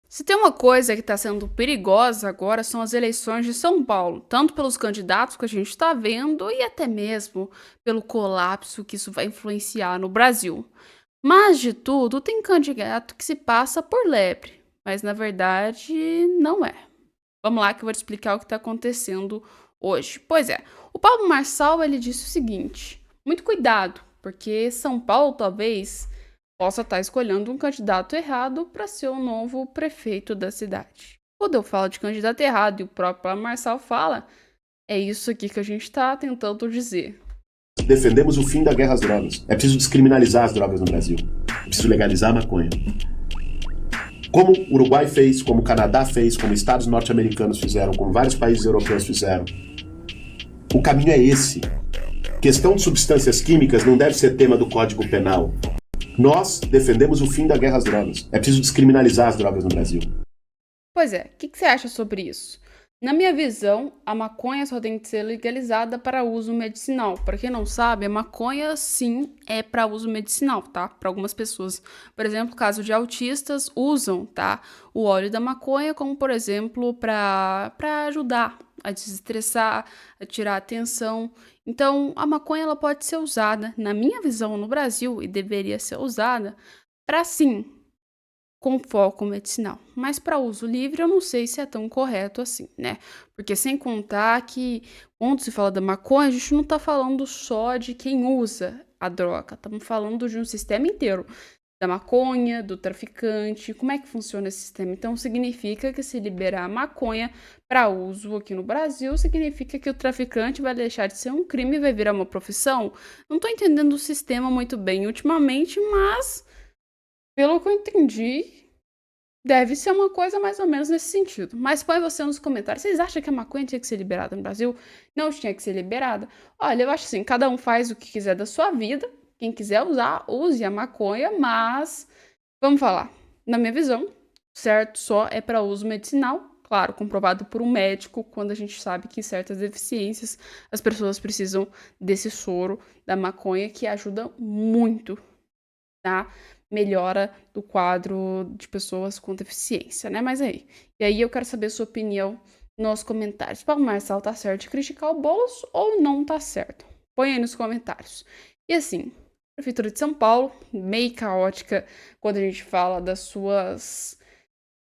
Se tem uma coisa que está sendo perigosa agora são as eleições de São Paulo, tanto pelos candidatos que a gente está vendo e até mesmo pelo colapso que isso vai influenciar no Brasil. Mas de tudo, tem candidato que se passa por lebre, mas na verdade não é. Vamos lá que eu vou te explicar o que está acontecendo hoje. Pois é, o Pablo Marçal ele disse o seguinte: muito cuidado, porque São Paulo talvez possa estar escolhendo um candidato errado para ser o novo prefeito da cidade. Quando eu falo de candidato errado e o próprio Pablo Marçal fala, é isso aqui que a gente está tentando dizer. Defendemos o fim da guerra às drogas. É preciso descriminalizar as drogas no Brasil. É preciso legalizar a maconha. Como o Uruguai fez, como o Canadá fez, como estados norte-americanos fizeram, como vários países europeus fizeram. O caminho é esse. Questão de substâncias químicas não deve ser tema do Código Penal. Nós defendemos o fim da guerra às drogas. É preciso descriminalizar as drogas no Brasil. Pois é, o que você acha sobre isso? Na minha visão, a maconha só tem que ser legalizada para uso medicinal. Para quem não sabe, a maconha sim é para uso medicinal, tá? Para algumas pessoas. Por exemplo, caso de autistas usam, tá? O óleo da maconha como, por exemplo, para ajudar a desestressar, a tirar a tensão. Então, a maconha ela pode ser usada, na minha visão, no Brasil e deveria ser usada para sim com foco medicinal. Mas para uso livre, eu não sei se é tão correto assim, né? Porque sem contar que quando se fala da maconha, a gente não tá falando só de quem usa a droga, estamos falando de um sistema inteiro. Da maconha, do traficante, como é que funciona esse sistema? Então, significa que se liberar a maconha para uso aqui no Brasil, significa que o traficante vai deixar de ser um crime e vai virar uma profissão? Não tô entendendo o sistema muito bem ultimamente, mas pelo que eu entendi, deve ser uma coisa mais ou menos nesse sentido. Mas põe você nos comentários. Vocês acham que a maconha tinha que ser liberada no Brasil? Não tinha que ser liberada? Olha, eu acho assim, cada um faz o que quiser da sua vida. Quem quiser usar, use a maconha, mas vamos falar. Na minha visão, certo só é para uso medicinal. Claro, comprovado por um médico, quando a gente sabe que certas deficiências as pessoas precisam desse soro da maconha que ajuda muito, tá? Melhora do quadro de pessoas com deficiência, né? Mas aí. E aí eu quero saber a sua opinião nos comentários. Paulo Marçal tá certo de criticar o Boulos ou não tá certo? Põe aí nos comentários. E assim, Prefeitura de São Paulo, meio caótica quando a gente fala das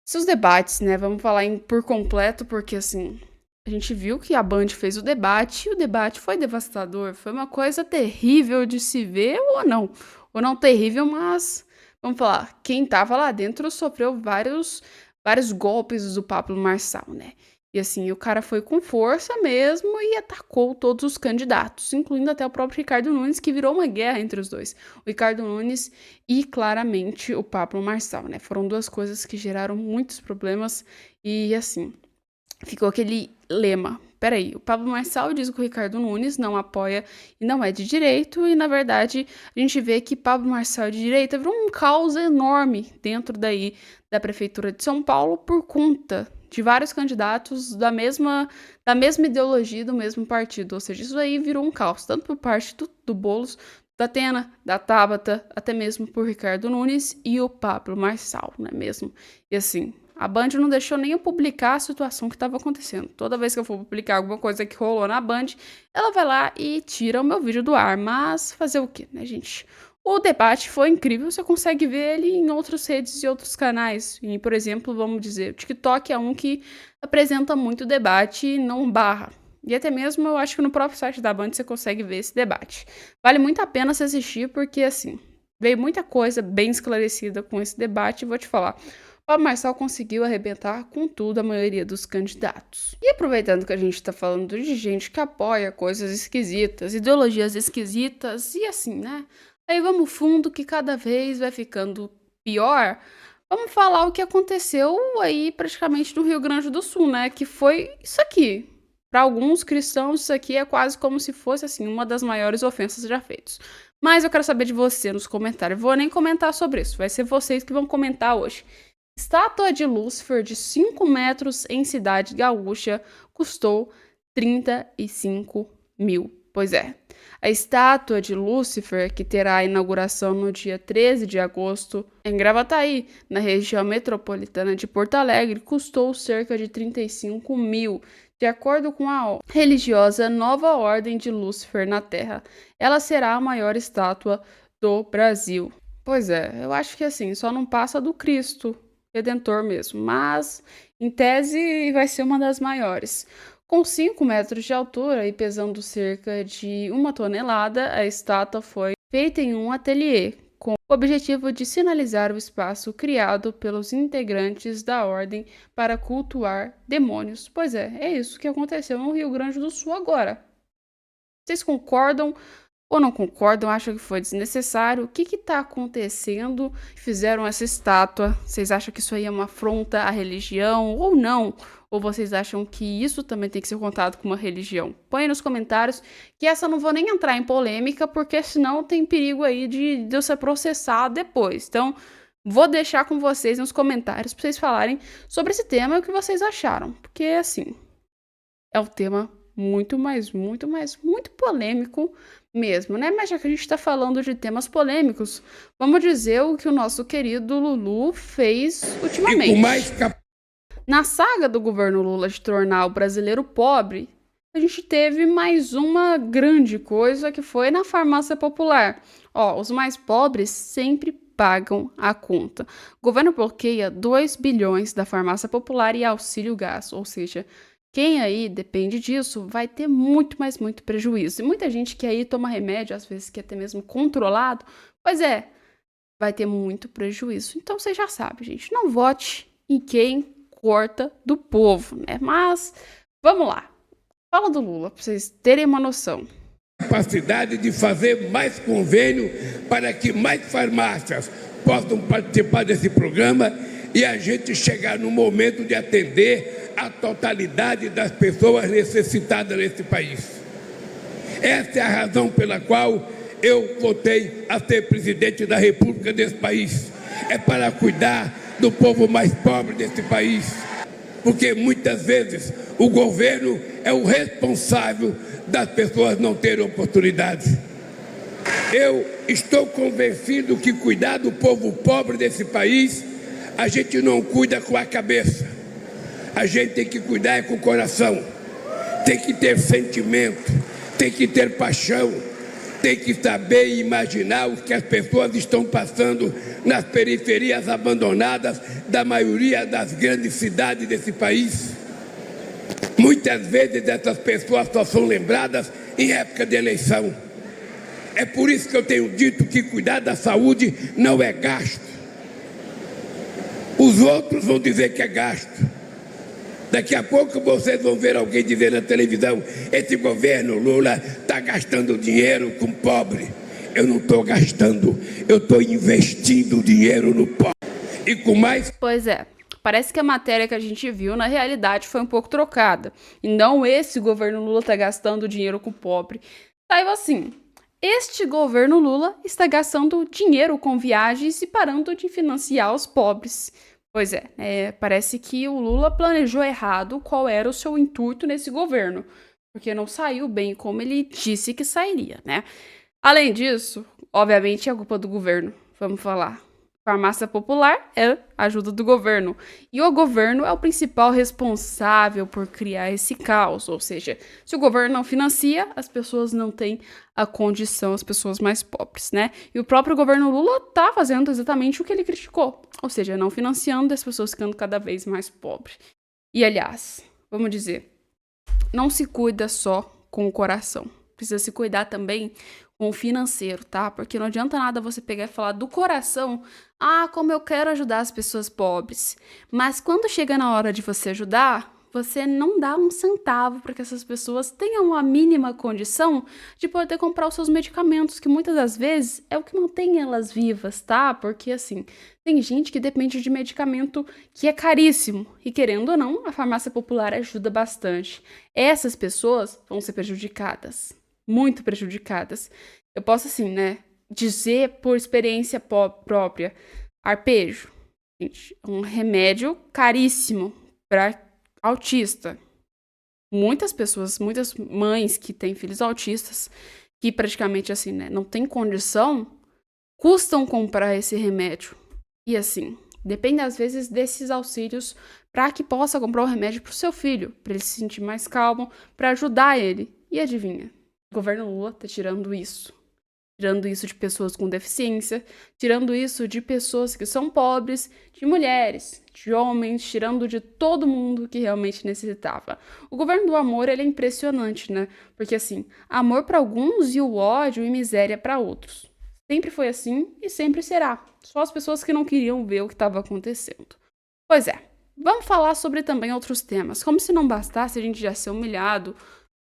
seus debates, né? Vamos falar por completo, porque assim, a gente viu que a Band fez o debate e o debate foi devastador. Foi uma coisa terrível de se ver ou não. Ou não terrível, mas vamos falar, quem tava lá dentro sofreu vários golpes do Pablo Marçal, né? E assim, o cara foi com força mesmo e atacou todos os candidatos, incluindo até o próprio Ricardo Nunes, que virou uma guerra entre os dois. O Ricardo Nunes e claramente o Pablo Marçal, né? Foram duas coisas que geraram muitos problemas e assim, ficou aquele lema. Peraí, o Pablo Marçal diz que o Ricardo Nunes não apoia e não é de direito, e na verdade a gente vê que Pablo Marçal é de direita, virou um caos enorme dentro daí da Prefeitura de São Paulo por conta de vários candidatos da mesma ideologia, do mesmo partido. Ou seja, isso aí virou um caos, tanto por parte do Boulos, da Atena, da Tabata, até mesmo por Ricardo Nunes e o Pablo Marçal, não é mesmo? E assim, a Band não deixou nem eu publicar a situação que estava acontecendo. Toda vez que eu for publicar alguma coisa que rolou na Band, ela vai lá e tira o meu vídeo do ar. Mas fazer o quê, né, gente? O debate foi incrível, você consegue ver ele em outras redes e outros canais. E, por exemplo, vamos dizer, o TikTok é um que apresenta muito debate e não barra. E até mesmo eu acho que no próprio site da Band você consegue ver esse debate. Vale muito a pena você assistir, porque assim, veio muita coisa bem esclarecida com esse debate, e vou te falar. Pablo Marçal conseguiu arrebentar com tudo a maioria dos candidatos. E aproveitando que a gente tá falando de gente que apoia coisas esquisitas, ideologias esquisitas e assim, né? Aí vamos fundo que cada vez vai ficando pior. Vamos falar o que aconteceu aí praticamente no Rio Grande do Sul, né? Que foi isso aqui. Para alguns cristãos, isso aqui é quase como se fosse assim uma das maiores ofensas já feitas. Mas eu quero saber de você nos comentários. Vou nem comentar sobre isso. Vai ser vocês que vão comentar hoje. Estátua de Lúcifer de 5 metros em Cidade Gaúcha custou R$ 35 mil. Pois é. A estátua de Lúcifer, que terá a inauguração no dia 13 de agosto, em Gravataí, na região metropolitana de Porto Alegre, custou cerca de 35 mil, de acordo com a religiosa Nova Ordem de Lúcifer na Terra. Ela será a maior estátua do Brasil. Pois é, eu acho que assim, só não passa do Cristo Redentor mesmo, mas em tese vai ser uma das maiores. Com 5 metros de altura e pesando cerca de 1 tonelada, a estátua foi feita em um ateliê, com o objetivo de sinalizar o espaço criado pelos integrantes da ordem para cultuar demônios. Pois é isso que aconteceu no Rio Grande do Sul agora. Vocês concordam ou não concordam? Acham que foi desnecessário? O que está acontecendo? Fizeram essa estátua. Vocês acham que isso aí é uma afronta à religião ou não? Ou vocês acham que isso também tem que ser contado com uma religião? Põe aí nos comentários, que essa eu não vou nem entrar em polêmica, porque senão tem perigo aí de eu ser processado depois. Então, vou deixar com vocês nos comentários para vocês falarem sobre esse tema e o que vocês acharam. Porque, assim, é um tema muito polêmico mesmo, né? Mas já que a gente tá falando de temas polêmicos, vamos dizer o que o nosso querido Lulu fez ultimamente. Na saga do governo Lula de tornar o brasileiro pobre, a gente teve mais uma grande coisa que foi na farmácia popular. Os mais pobres sempre pagam a conta. O governo bloqueia 2 bilhões da farmácia popular e auxílio gás, ou seja, quem aí depende disso vai ter muito prejuízo. E muita gente que aí toma remédio, às vezes que é até mesmo controlado, vai ter muito prejuízo. Então você já sabe, gente, não vote em quem corta do povo, né? Mas vamos lá. Fala do Lula, para vocês terem uma noção. Capacidade de fazer mais convênio para que mais farmácias possam participar desse programa e a gente chegar no momento de atender a totalidade das pessoas necessitadas nesse país. Essa é a razão pela qual eu votei a ser presidente da República desse país. É para cuidar do povo mais pobre desse país. Porque muitas vezes o governo é o responsável das pessoas não terem oportunidade. Eu estou convencido que cuidar do povo pobre desse país, a gente não cuida com a cabeça. A gente tem que cuidar com o coração. Tem que ter sentimento, tem que ter paixão, tem que saber e imaginar o que as pessoas estão passando nas periferias abandonadas da maioria das grandes cidades desse país. Muitas vezes essas pessoas só são lembradas em época de eleição. É por isso que eu tenho dito que cuidar da saúde não é gasto. Os outros vão dizer que é gasto. Daqui a pouco vocês vão ver alguém dizer na televisão: esse governo Lula está gastando dinheiro com pobre. Eu não estou gastando, eu estou investindo dinheiro no pobre. E com mais... Pois é, parece que a matéria que a gente viu na realidade foi um pouco trocada. E não esse governo Lula está gastando dinheiro com pobre. Saiba assim, este governo Lula está gastando dinheiro com viagens e parando de financiar os pobres. Pois é, parece que o Lula planejou errado qual era o seu intuito nesse governo, porque não saiu bem como ele disse que sairia, né? Além disso, obviamente é culpa do governo, vamos falar. Farmácia popular é ajuda do governo, e o governo é o principal responsável por criar esse caos, ou seja, se o governo não financia, as pessoas não têm a condição, as pessoas mais pobres, né? E o próprio governo Lula tá fazendo exatamente o que ele criticou, ou seja, não financiando, as pessoas ficando cada vez mais pobres. E aliás, vamos dizer, não se cuida só com o coração, precisa se cuidar também com o financeiro, tá? Porque não adianta nada você pegar e falar do coração, como eu quero ajudar as pessoas pobres. Mas quando chega na hora de você ajudar, você não dá um centavo para que essas pessoas tenham a mínima condição de poder comprar os seus medicamentos, que muitas das vezes é o que mantém elas vivas, tá? Porque assim, tem gente que depende de medicamento que é caríssimo, e querendo ou não, a farmácia popular ajuda bastante. Essas pessoas vão ser prejudicadas. Muito prejudicadas. Eu posso, assim, né, dizer por experiência própria. Arpejo, gente, um remédio caríssimo para autista. Muitas pessoas, muitas mães que têm filhos autistas, que praticamente assim, né, não tem condição, custam comprar esse remédio. E assim, depende às vezes desses auxílios para que possa comprar o remédio para o seu filho, para ele se sentir mais calmo, para ajudar ele. E adivinha? O governo Lula tá tirando isso de pessoas com deficiência, tirando isso de pessoas que são pobres, de mulheres, de homens, tirando de todo mundo que realmente necessitava. O governo do amor, ele é impressionante, né? Porque assim, amor para alguns e o ódio e miséria para outros. Sempre foi assim e sempre será. Só as pessoas que não queriam ver o que estava acontecendo. Pois é, vamos falar sobre também outros temas. Como se não bastasse a gente já ser humilhado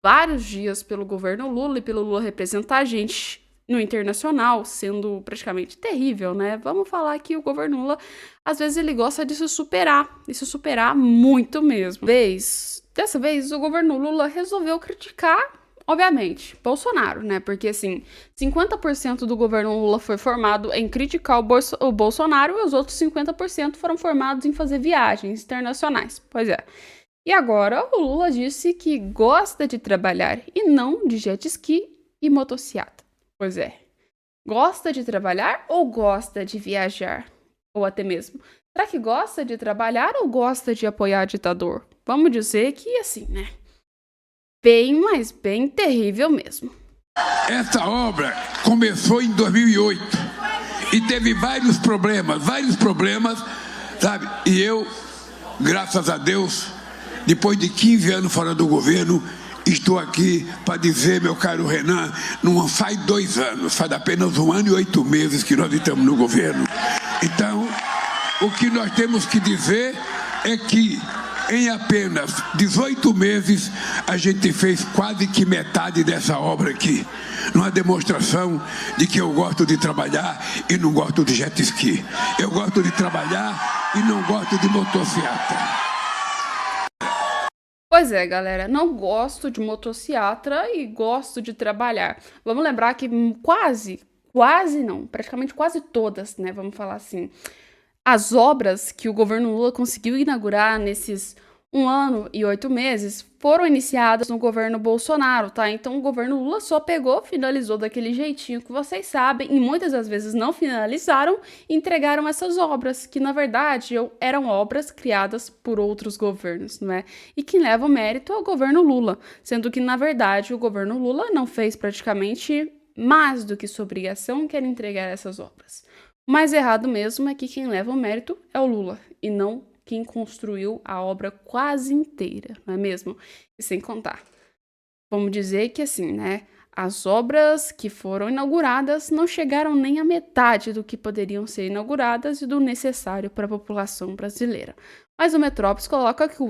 vários dias pelo governo Lula e pelo Lula representar a gente no internacional, sendo praticamente terrível, né? Vamos falar que o governo Lula, às vezes, ele gosta de se superar muito mesmo. Dessa vez, o governo Lula resolveu criticar, obviamente, Bolsonaro, né? Porque, assim, 50% do governo Lula foi formado em criticar o Bolsonaro e os outros 50% foram formados em fazer viagens internacionais. Pois é. E agora, o Lula disse que gosta de trabalhar e não de jet ski e motociata. Pois é. Gosta de trabalhar ou gosta de viajar? Ou até mesmo, será que gosta de trabalhar ou gosta de apoiar ditador? Vamos dizer que assim, né? Bem, mas bem terrível mesmo. Essa obra começou em 2008 e teve vários problemas, sabe? E eu, graças a Deus, depois de 15 anos fora do governo, estou aqui para dizer, meu caro Renan, não faz 2 anos, faz apenas 1 ano e 8 meses que nós estamos no governo. Então, o que nós temos que dizer é que em apenas 18 meses a gente fez quase que metade dessa obra aqui. Numa demonstração de que eu gosto de trabalhar e não gosto de jet ski. Eu gosto de trabalhar e não gosto de motociata. Pois é, galera, não gosto de motociatra e gosto de trabalhar. Vamos lembrar que praticamente quase todas, né, vamos falar assim, as obras que o governo Lula conseguiu inaugurar nesses 1 ano e 8 meses foram iniciadas no governo Bolsonaro, tá? Então o governo Lula só pegou, finalizou daquele jeitinho que vocês sabem, e muitas das vezes não finalizaram e entregaram essas obras, que na verdade eram obras criadas por outros governos, não é? E quem leva o mérito é o governo Lula, sendo que na verdade o governo Lula não fez praticamente mais do que sua obrigação, que era entregar essas obras. O mais errado mesmo é que quem leva o mérito é o Lula, e não quem construiu a obra quase inteira, não é mesmo? E sem contar, vamos dizer que assim, né, as obras que foram inauguradas não chegaram nem à metade do que poderiam ser inauguradas e do necessário para a população brasileira. Mas o Metrópolis coloca que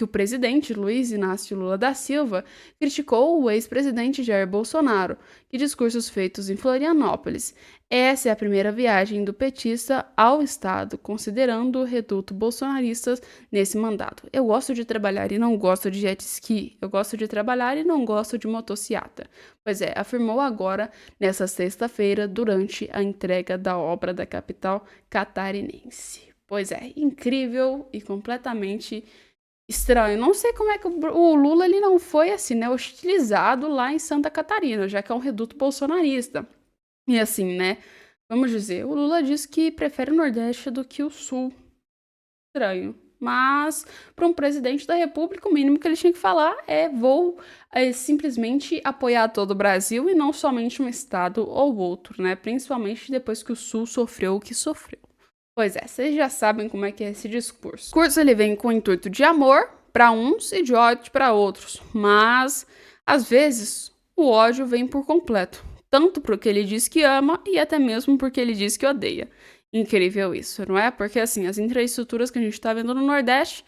o presidente Luiz Inácio Lula da Silva criticou o ex-presidente Jair Bolsonaro, que discursos feitos em Florianópolis. Essa é a primeira viagem do petista ao estado, considerando o reduto bolsonarista nesse mandato. Eu gosto de trabalhar e não gosto de jet ski. Eu gosto de trabalhar e não gosto de motociata. Pois é, afirmou agora, nessa sexta-feira, durante a entrega da obra da capital catarinense. Pois é, incrível e completamente estranho. Não sei como é que o Lula ele não foi assim, né, hostilizado lá em Santa Catarina, já que é um reduto bolsonarista. E assim, né, vamos dizer, o Lula diz que prefere o Nordeste do que o Sul. Estranho. Mas, para um presidente da República, o mínimo que ele tinha que falar é vou simplesmente apoiar todo o Brasil e não somente um estado ou outro, né? Principalmente depois que o Sul sofreu o que sofreu. Pois é, vocês já sabem como é que é esse discurso. O discurso ele vem com o intuito de amor para uns e de ódio para outros, mas às vezes o ódio vem por completo, tanto porque ele diz que ama e até mesmo porque ele diz que odeia. Incrível isso, não é? Porque assim, as infraestruturas que a gente está vendo no Nordeste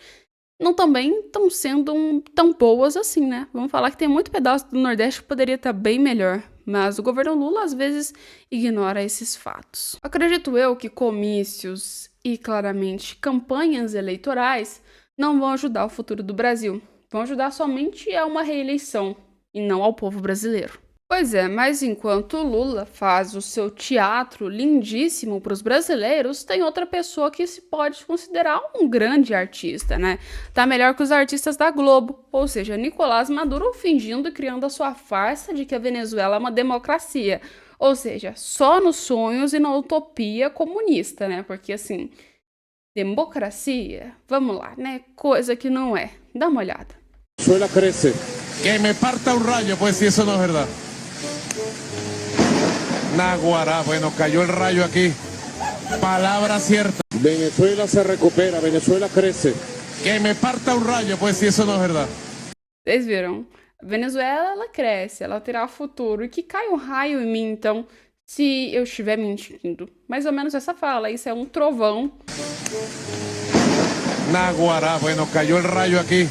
não também estão sendo tão boas assim, né? Vamos falar que tem muito pedaço do Nordeste que poderia estar bem melhor. Mas o governo Lula, às vezes, ignora esses fatos. Acredito eu que comícios e, claramente, campanhas eleitorais não vão ajudar o futuro do Brasil. Vão ajudar somente a uma reeleição e não ao povo brasileiro. Pois é, mas enquanto o Lula faz o seu teatro lindíssimo para os brasileiros, tem outra pessoa que se pode considerar um grande artista, né? Tá melhor que os artistas da Globo, ou seja, Nicolás Maduro fingindo e criando a sua farsa de que a Venezuela é uma democracia, ou seja, só nos sonhos e na utopia comunista, né? Porque assim, democracia, vamos lá, né? Coisa que não é. Dá uma olhada. Venezuela crece. Que me parta un rayo, pues si eso no es verdad. Naguará, bueno, cayó el rayo aquí. Palabra cierta. Venezuela se recupera, Venezuela crece. Que me parta un rayo, pues si eso no es verdad. Vocês viram? A Venezuela, ela cresce, ela terá futuro. E que cai um raio em mim, então, se eu estiver mentindo. Mais ou menos essa fala. Isso é um trovão. Naguará, bueno, cayó el rayo aquí.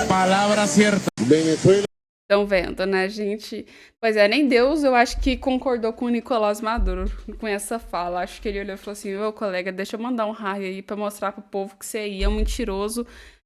Palabra cierta. Venezuela. Estão vendo, né, gente? Pois é, nem Deus, eu acho que concordou com o Nicolás Maduro com essa fala. Acho que ele olhou e falou assim: ô colega, deixa eu mandar um raio aí pra mostrar pro povo que você aí é um mentiroso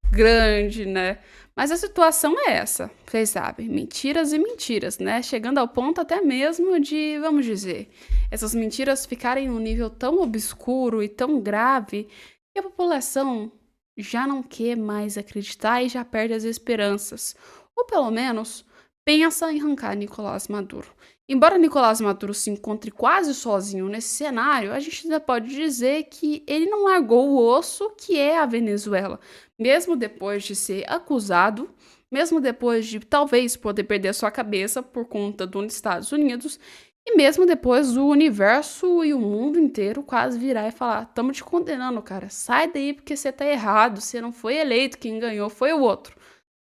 grande, né? Mas a situação é essa, vocês sabem, mentiras e mentiras, né? Chegando ao ponto até mesmo de, vamos dizer, essas mentiras ficarem num nível tão obscuro e tão grave que a população já não quer mais acreditar e já perde as esperanças. Ou pelo menos pensa em arrancar Nicolás Maduro. Embora Nicolás Maduro se encontre quase sozinho nesse cenário, a gente ainda pode dizer que ele não largou o osso que é a Venezuela, mesmo depois de ser acusado, mesmo depois de talvez poder perder sua cabeça por conta dos Estados Unidos, e mesmo depois do universo e o mundo inteiro quase virar e falar: estamos te condenando, cara, sai daí porque você tá errado, você não foi eleito, quem ganhou foi o outro.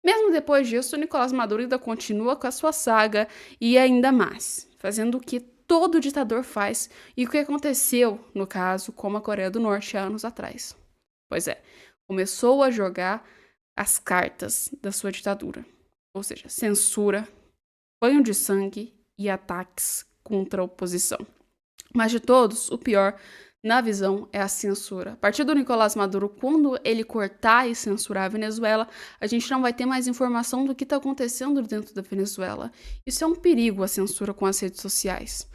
Mesmo depois disso, Nicolás Maduro ainda continua com a sua saga e ainda mais, fazendo o que todo ditador faz e o que aconteceu, no caso, como a Coreia do Norte há anos atrás. Pois é, começou a jogar as cartas da sua ditadura, ou seja, censura, banho de sangue e ataques contra a oposição. Mas de todos, o pior, na visão, é a censura. A partir do Nicolás Maduro, quando ele cortar e censurar a Venezuela, a gente não vai ter mais informação do que está acontecendo dentro da Venezuela. Isso é um perigo, a censura com as redes sociais.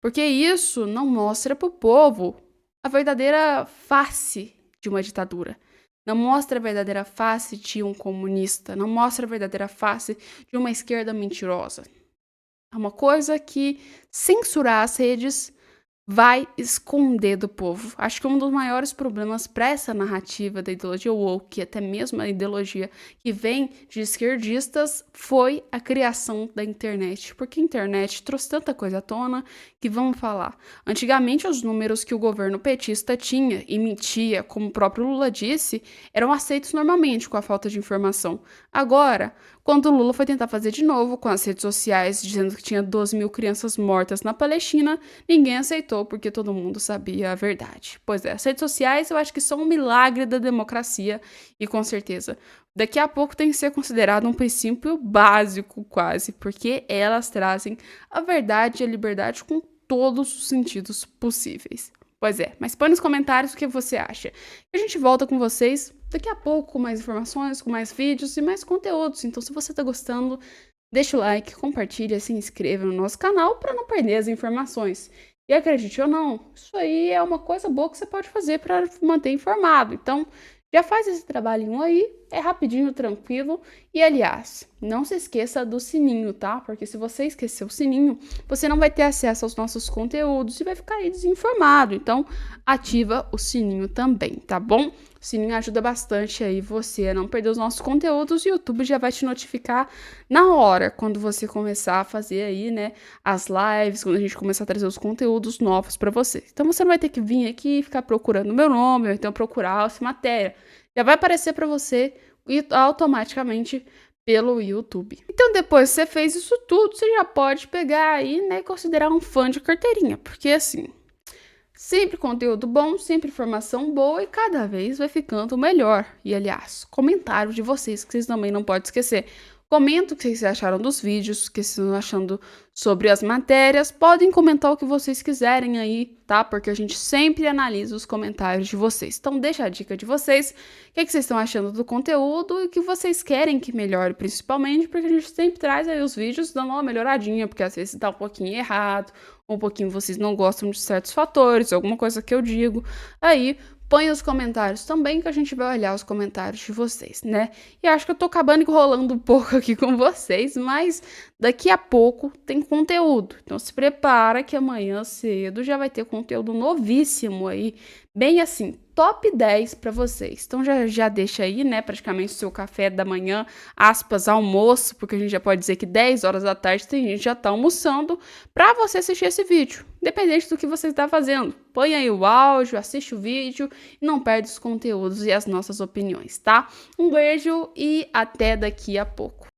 Porque isso não mostra para o povo a verdadeira face de uma ditadura. Não mostra a verdadeira face de um comunista. Não mostra a verdadeira face de uma esquerda mentirosa. É uma coisa que censurar as redes vai esconder do povo. Acho que um dos maiores problemas para essa narrativa da ideologia woke, até mesmo a ideologia que vem de esquerdistas, foi a criação da internet. Porque a internet trouxe tanta coisa à tona que, vamos falar, antigamente os números que o governo petista tinha e mentia, como o próprio Lula disse, eram aceitos normalmente com a falta de informação. Agora, quando o Lula foi tentar fazer de novo com as redes sociais, dizendo que tinha 12 mil crianças mortas na Palestina, ninguém aceitou porque todo mundo sabia a verdade. Pois é, as redes sociais eu acho que são um milagre da democracia e com certeza daqui a pouco tem que ser considerado um princípio básico quase, porque elas trazem a verdade e a liberdade com todos os sentidos possíveis. Pois é, mas põe nos comentários o que você acha. A gente volta com vocês daqui a pouco com mais informações, com mais vídeos e mais conteúdos. Então, se você tá gostando, deixa o like, compartilha, se inscreva no nosso canal para não perder as informações. E acredite ou não, isso aí é uma coisa boa que você pode fazer para manter informado. Então, já faz esse trabalhinho aí, é rapidinho, tranquilo. E, aliás, não se esqueça do sininho, tá? Porque se você esquecer o sininho, você não vai ter acesso aos nossos conteúdos e vai ficar aí desinformado. Então, ativa o sininho também, tá bom? O sininho ajuda bastante aí você a não perder os nossos conteúdos e o YouTube já vai te notificar na hora, quando você começar a fazer aí, né, as lives, quando a gente começar a trazer os conteúdos novos para você. Então, você não vai ter que vir aqui e ficar procurando o meu nome, ou então procurar essa matéria. Já vai aparecer para você automaticamente pelo YouTube. Então, depois que você fez isso tudo, você já pode pegar aí, né, e considerar um fã de carteirinha, porque assim, sempre conteúdo bom, sempre informação boa e cada vez vai ficando melhor. E, aliás, comentário de vocês, que vocês também não podem esquecer. Comenta o que vocês acharam dos vídeos, o que vocês estão achando sobre as matérias. Podem comentar o que vocês quiserem aí, tá? Porque a gente sempre analisa os comentários de vocês. Então deixa a dica de vocês, o que vocês estão achando do conteúdo e o que vocês querem que melhore, principalmente, porque a gente sempre traz aí os vídeos dando uma melhoradinha, porque às vezes tá um pouquinho errado, um pouquinho vocês não gostam de certos fatores, alguma coisa que eu digo. Aí põe os comentários também, que a gente vai olhar os comentários de vocês, né? E acho que eu tô acabando enrolando um pouco aqui com vocês, mas daqui a pouco tem conteúdo. Então se prepara que amanhã cedo já vai ter conteúdo novíssimo aí, bem assim, top 10 para vocês. Então já deixa aí, né, praticamente o seu café da manhã, aspas, almoço, porque a gente já pode dizer que 10 horas da tarde tem gente que já tá almoçando, para você assistir esse vídeo, independente do que você está fazendo. Põe aí o áudio, assiste o vídeo e não perde os conteúdos e as nossas opiniões, tá? Um beijo e até daqui a pouco.